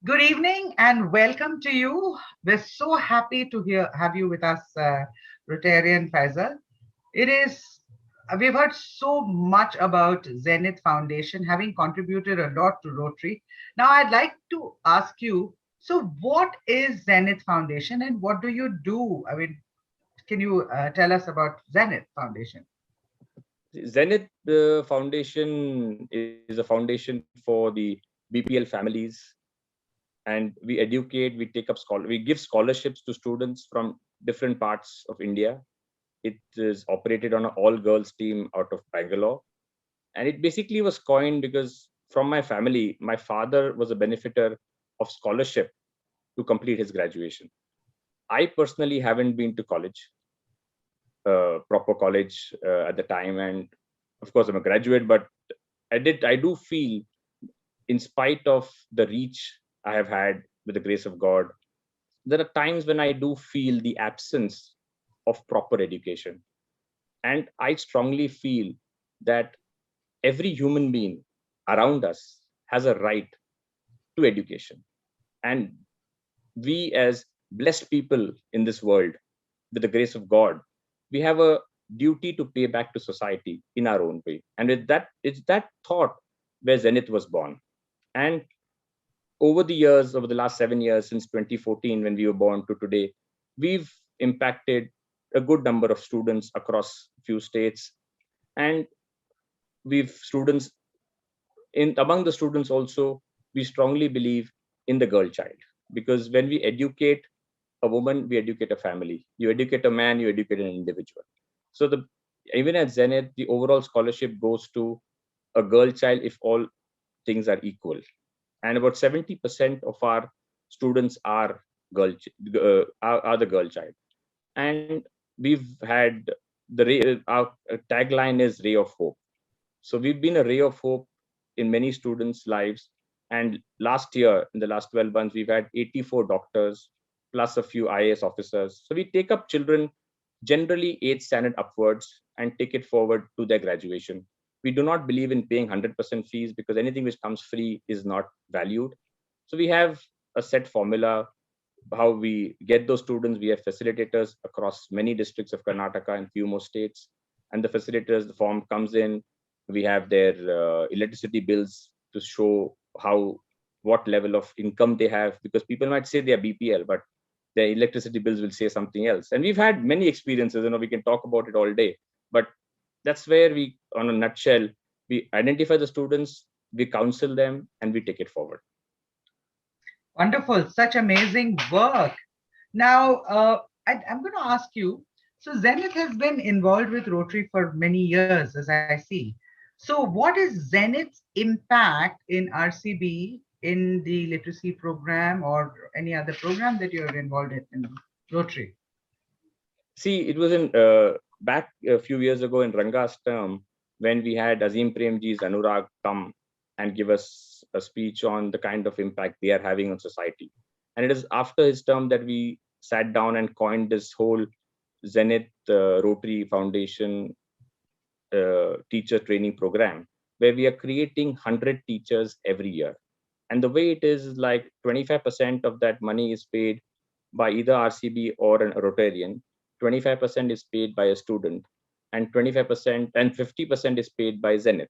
Good evening and welcome to you. We're so happy to have you with us, Rtn Faizal. It is we've heard so much about Zenith Foundation having contributed a lot to Rotary. Now I'd like to ask you, so what is Zenith Foundation and what do you do? I mean, can you tell us about Zenith Foundation? Zenith Foundation is a foundation for the BPL families, and we educate, we take up we give scholarships to students from different parts of India. It is operated on an all-girls team out of Bangalore, and it basically was coined because from my family, my father was a benefiter of scholarship to complete his graduation. I personally haven't been to college, proper college at the time, and of course I'm a graduate, but I do feel, in spite of the reach I have had with the grace of God, there are times when I do feel the absence of proper education. And I strongly feel that every human being around us has a right to education. And we, as blessed people in this world, with the grace of God, we have a duty to pay back to society in our own way. And with that, it's that thought where Zenith was born. And over the years, over the last 7 years, since 2014, when we were born, to today, we've impacted a good number of students across a few states. And we've students in among the students also, we strongly believe in the girl child, because when we educate a woman, we educate a family. You educate a man, you educate an individual. So the even at Zenith, the overall scholarship goes to a girl child if all things are equal. And about 70% of our students are are the girl child. And we've had our tagline is ray of hope. So we've been a ray of hope in many students' lives. And last year, in the last 12 months, we've had 84 doctors plus a few IAS officers. So we take up children generally 8th standard upwards and take it forward to their graduation. We do not believe in paying 100% fees, because anything which comes free is not valued. So we have a set formula how we get those students. We have facilitators across many districts of Karnataka and few more states. And the facilitators, the form comes in, we have their electricity bills to show what level of income they have, because people might say they are BPL, but their electricity bills will say something else. And we've had many experiences, we can talk about it all day, but that's where we, on a nutshell, we identify the students, we counsel them, and we take it forward. Wonderful, such amazing work. Now, I'm going to ask you, so Zenith has been involved with Rotary for many years, as I see. So, what is Zenith's impact in RCB, in the literacy program or any other program that you're involved in Rotary? See, it was in back a few years ago in Ranga's term, when we had Azim Premji's Anurag come and give us a speech on the kind of impact they are having on society. And it is after his term that we sat down and coined this whole Zenith Rotary Foundation teacher training program, where we are creating 100 teachers every year. And the way it is like 25% of that money is paid by either RCB or a Rotarian, 25% is paid by a student, and 25% and 50% is paid by Zenith.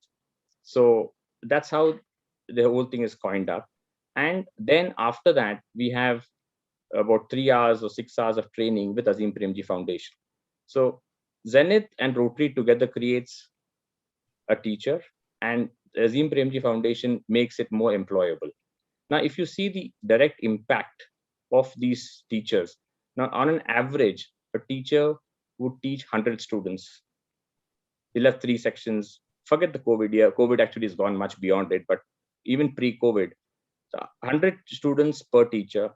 So that's how the whole thing is coined up. And then after that, we have about 3 hours or 6 hours of training with Azim Premji Foundation. So Zenith and Rotary together creates a teacher, and Azim Premji Foundation makes it more employable. Now, if you see the direct impact of these teachers, now on an average, a teacher would teach 100 students. You'll have 3 sections. Forget the COVID year. COVID actually has gone much beyond it, but even pre-COVID, 100 students per teacher,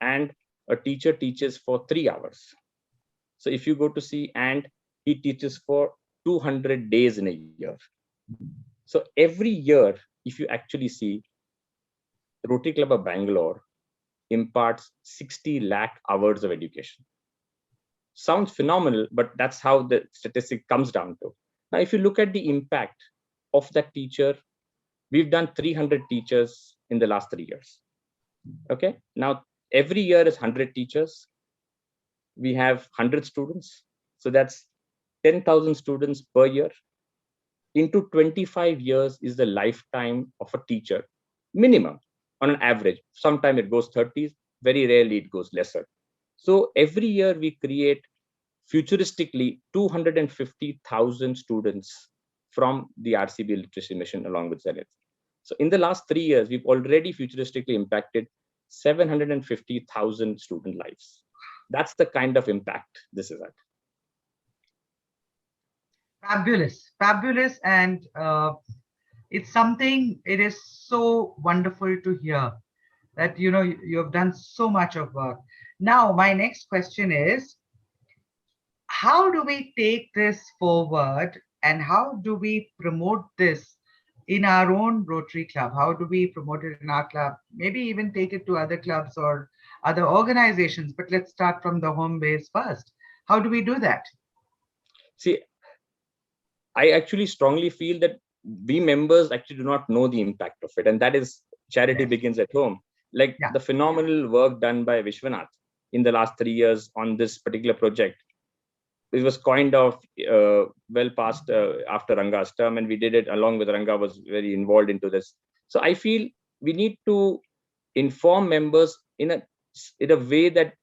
and a teacher teaches for 3 hours. So if you go to see, and he teaches for 200 days in a year. So every year, if you actually see, Rotary Club of Bangalore imparts 60 lakh hours of education. Sounds phenomenal, but that's how the statistic comes down to. Now, if you look at the impact of that teacher, we've done 300 teachers in the last 3 years. Okay. Now, every year is 100 teachers. We have 100 students. So that's 10,000 students per year. Into 25 years is the lifetime of a teacher, minimum on an average. Sometimes it goes 30s, very rarely it goes lesser. So every year we create futuristically 250,000 students from the RCB literacy mission along with Zenith. So in the last 3 years, we've already futuristically impacted 750,000 student lives. That's the kind of impact this is at. Fabulous, fabulous, and it's something. It is so wonderful to hear that you have done so much of work. Now, my next question is, how do we take this forward, and how do we promote this in our own Rotary Club? How do we promote it in our club? Maybe even take it to other clubs or other organizations. But let's start from the home base first. How do we do that? See, I actually strongly feel that we members actually do not know the impact of it. And that is charity Yes. begins at home. Like Yeah. the phenomenal work done by Vishwanath in the last 3 years on this particular project. It was kind of well past after Ranga's term, and we did it along with Ranga was very involved into this. So I feel we need to inform members in a way that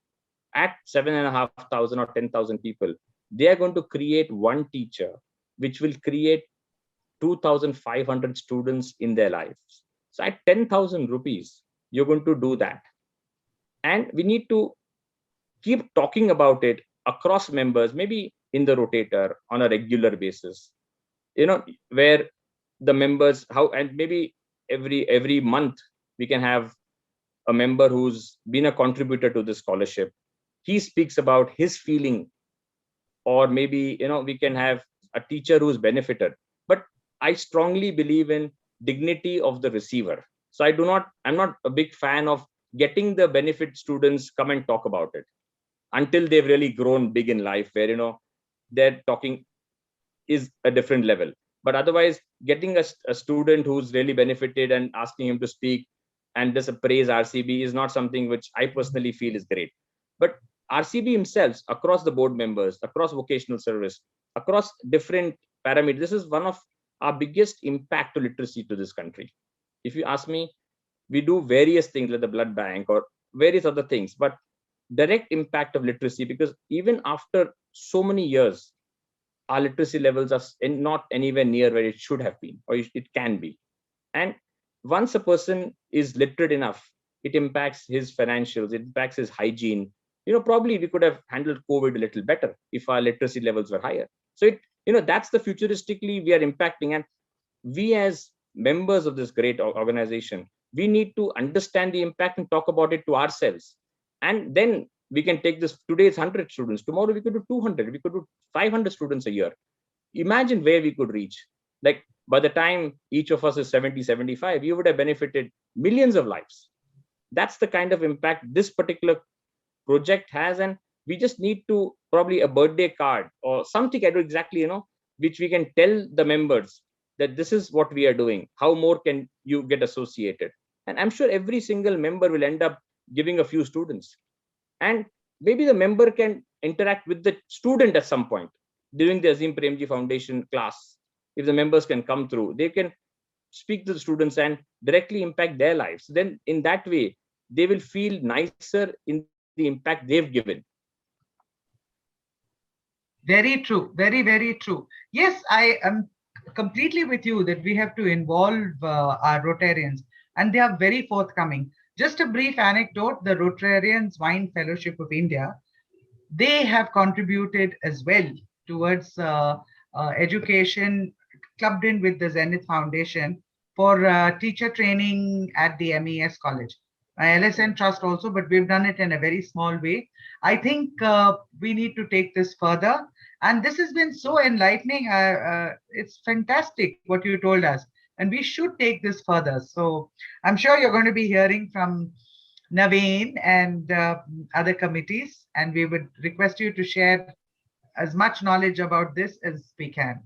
at 7,500 or 10,000 people, they are going to create one teacher, which will create 2,500 students in their lives. So at 10,000 rupees, you're going to do that. And we need to keep talking about it across members, maybe in the rotator on a regular basis, where the members, and maybe every month we can have a member who's been a contributor to this scholarship. He speaks about his feeling, or maybe, we can have a teacher who's benefited. But I strongly believe in dignity of the receiver. So I'm not a big fan of getting the benefit students come and talk about it until they've really grown big in life, where, they're talking is a different level. But otherwise, getting a student who's really benefited and asking him to speak and just praise RCB is not something which I personally feel is great. But RCB himself, across the board members, across vocational service, across different parameters, this is one of our biggest impact to literacy to this country. If you ask me, we do various things like the blood bank or various other things, but direct impact of literacy, because even after so many years, our literacy levels are not anywhere near where it should have been, or it can be. And once a person is literate enough, it impacts his financials, it impacts his hygiene. Probably we could have handled COVID a little better if our literacy levels were higher. So that's the futuristically we are impacting. And we as members of this great organization, we need to understand the impact and talk about it to ourselves. And then we can take this. Today it's 100 students. Tomorrow we could do 200. We could do 500 students a year. Imagine where we could reach. Like by the time each of us is 70, 75, you would have benefited millions of lives. That's the kind of impact this particular project has. And we just need to probably a birthday card or something, I do exactly, which we can tell the members that this is what we are doing. How more can you get associated? And I'm sure every single member will end up giving a few students. And maybe the member can interact with the student at some point during the Azim Premji Foundation class. If the members can come through, they can speak to the students and directly impact their lives. Then in that way, they will feel nicer in the impact they've given. Very true. Very, very true. Yes, I am completely with you that we have to involve our Rotarians, and they are very forthcoming. Just a brief anecdote, the Rotarians Wine Fellowship of India, they have contributed as well towards education, clubbed in with the Zenith Foundation for teacher training at the MES college. LSN Trust also, but we've done it in a very small way. I think we need to take this further. And this has been so enlightening. It's fantastic what you told us. And we should take this further. So I'm sure you're going to be hearing from Naveen and other committees. And we would request you to share as much knowledge about this as we can.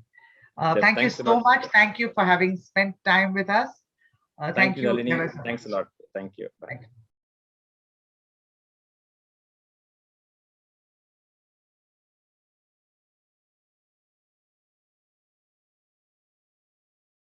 Thank you so much. Thank you for having spent time with us. Thank you, Nalini. Thanks a lot. Thank you. Bye. Thank you.